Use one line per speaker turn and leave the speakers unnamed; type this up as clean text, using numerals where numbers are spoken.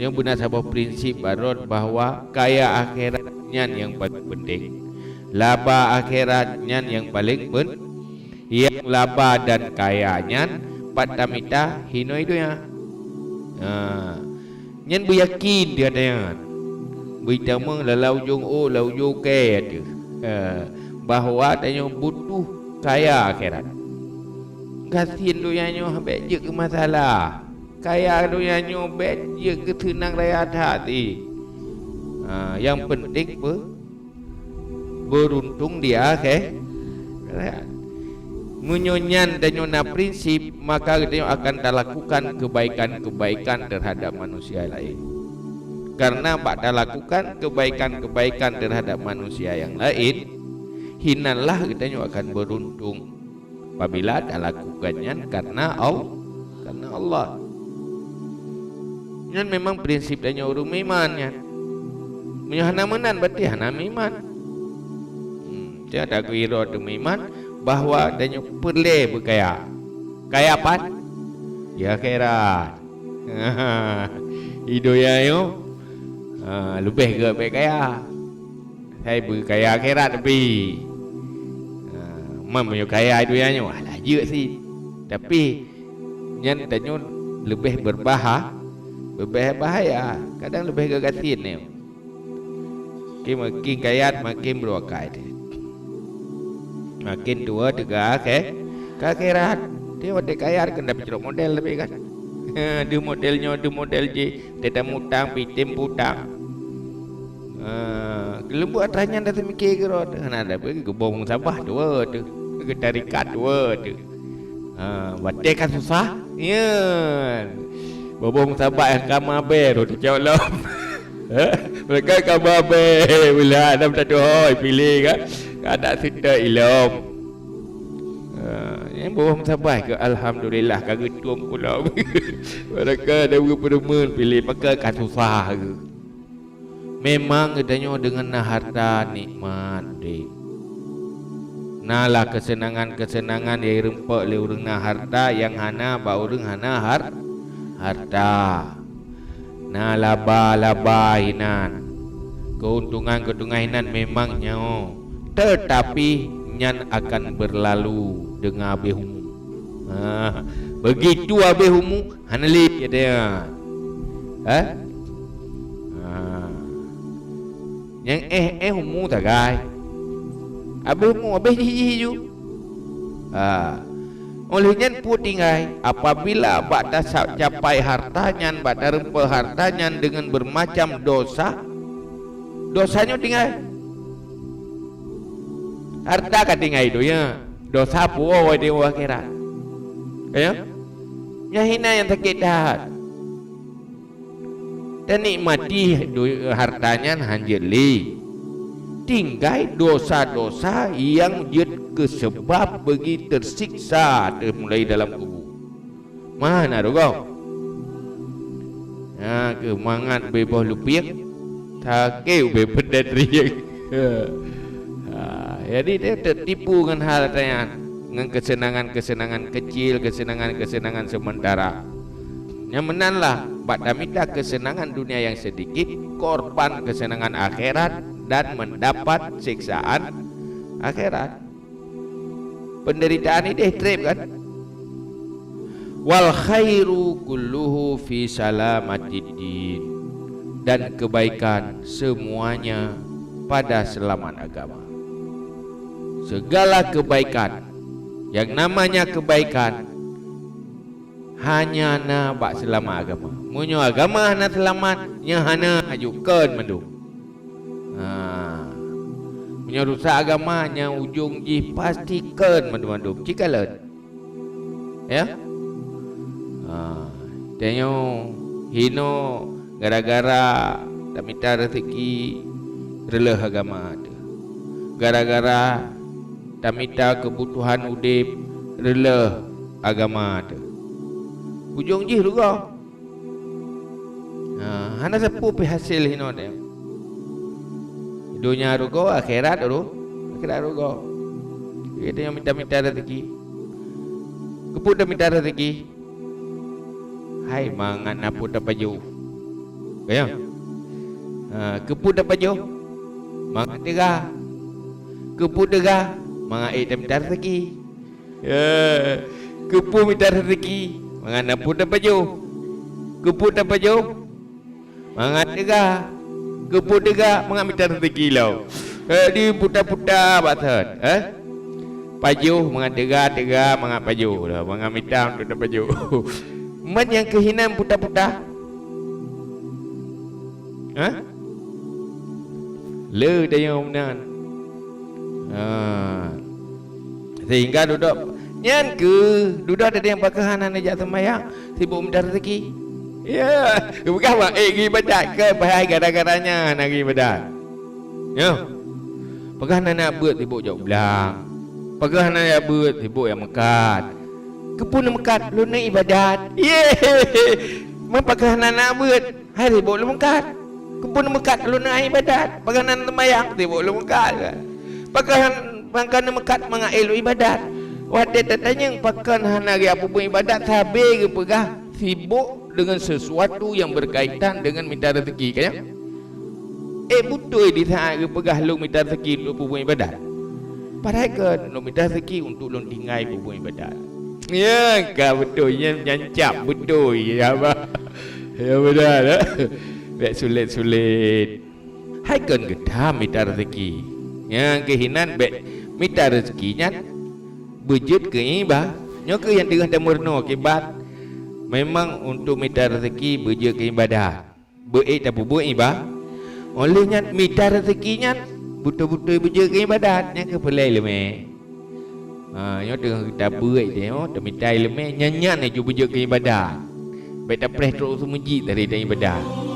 Yang benar sebuah prinsip baron bahawa kaya akhiratnya yang paling penting, laba akhiratnya yang paling penting. Yang laba dan kayanya patamita hino itu ya. Nyen beryakin dia dengan beritamu lalau jung lau jung ke tu. Bahawa dia butuh kaya akhirat. Gasin tu yang habis je ke masalah. Kaya tu yang nyobet je ke tenang raya hati. Yang penting beruntung dia menyonyan dan nyona prinsip, maka dia akan lakukan kebaikan-kebaikan terhadap manusia lain. Karena bak lakukan kebaikan-kebaikan terhadap manusia yang lain, hinalah kita akan beruntung apabila lakukannya karena Allah. Yang memang prinsip dan orang imannya. Menyahana menan berarti hana iman. Tiada kira tu iman bahawa dia perlu berkaya. Kaya apa? Ya akhirat. Hidupnya yo lebih ke berkaya. Saya berkaya akhirat tapi punya kaya hidupnya alah je sih. Tapi yang tanya lebih berbahaya. Kadang lebih kegatin ni. Makin kaya makin berwakai. Makin tua juga akhirat. Dia wadah kaya kena berceruk model lebih kan. Dia modelnya je. Tidak mutang pitim putang. Kalau buat tanya dah mikir kerot. Ada pergi ke bohong sabah tua tu. Ke tarikat tua tu. Wadah kan susah. Ya. Bohong sabah yang kamar ber tu jauh lom. Mereka kamar ber. Bila ada satu hoi pilih kan. Ada cerita ilom. Yang bohong sabar ke alhamdulillah kagak tuang pula. Mereka ada berperemun pilih maka akan susah ke. Memang adanya dengan harta nikmat dek. Nalah kesenangan-kesenangan yang rempak le urang na harta yang hana ba urang hana harta. Na laba hinan. Keuntungan hinan memang nyao. Tetapi nyan akan berlalu dengan abehumu. Begitu abehumu hanali dia. Yang humu tak gai. Abehumu hiju. Oleh nyan putingai apabila bak dasap capai hartanya, bak rempah hartanya dengan bermacam dosanya tinggal. Harta katingai itu ya dosa puwa di akhirat. Ya, yang hina yang sakit dah. Dan nikmati hartanya hanjeli. Tinggai dosa-dosa yang jid kesebab bagi tersiksa mulai dalam kubur. Mana tu kau? Kemangat bebah lupiak. Takeu bebah dadriak. Jadi dia tertipu dengan hal tanya, dengan kesenangan-kesenangan kecil, kesenangan-kesenangan sementara. Yang menanlah pada minta kesenangan dunia yang sedikit, korban kesenangan akhirat dan mendapat siksaan akhirat. Penderitaan ini trip kan? Wal khairu kulluhu fi salamatid. Dan kebaikan semuanya pada selamat agama. Segala kebaikan yang namanya kebaikan hanya na bak selamat agama. Munyo agama na selamat nya hana ajukan mendu. Munyo rusak agama nya ujung ji pastikan mendu cikalan. Ya. Tenyo hino gara-gara tak minta rezeki relah agama ada. Gara-gara tak minta kebutuhan udip rela agama ada. Ujung je juga. Hana sepu pi hasil hino dia. Dunia rugo akhirat rugo. Kita yang minta rezeki. Keput dah minta rezeki. Hai mangan apa dah baju. Kaya kepu dapat jo mangat dega kepu dega mangat minta rezeki ya kepu minta rezeki mangat napu dapat jo kepu dapat jo mangat dega kepu dega mangat minta rezeki lau di putar-putar batat pajuh mangat dega mangat pajuh lah mangat minta untuk dapat pajuh man yang kehinaan putar-putar le dayo menan sehingga duduk nyan ke duduk ada yang pakahanan ajak sembahyang sibuk minta rezeki ya bukan mak pergi ibadat ke bahaya gara-garanya nak pergi ibadat ya pakahanan nak buat sibuk jauh belang pakahanan nak buat sibuk yang mekat kepun mekat lu nak ibadat ye man pakahanan nak buat hari sibuk lu mekat kepun mekat lu nak ibadat pakahanan sembahyang sibuk lu mekat pakahanan mekat mengail ibadat wadah tanya pakahanan hari apa pun ibadat sabar ke pegah sibuk dengan sesuatu yang berkaitan dengan minta rezeki kan betul di saat ke pegah lu minta rezeki lu pun ibadat padahal ke lu minta rezeki untuk lu tinggal pun ibadat ya kau betul yang nyancap betul ya apa ya benar tak sulit hai kan gedam minta rezeki yang kehinan baik minta rezekinya bejut ke ibah nyo ke yang tengah temurno kibat memang untuk minta rezeki bejut ke ibadah beik tak buat ibah olehnya minta rezekinya betul-betul bejut ke ibadatnya ke pelai lemeh nyo tengah kita beik dia tak minta lemeh nyanyan ni bejut ke ibadah baik tak press terus meji dari ibadah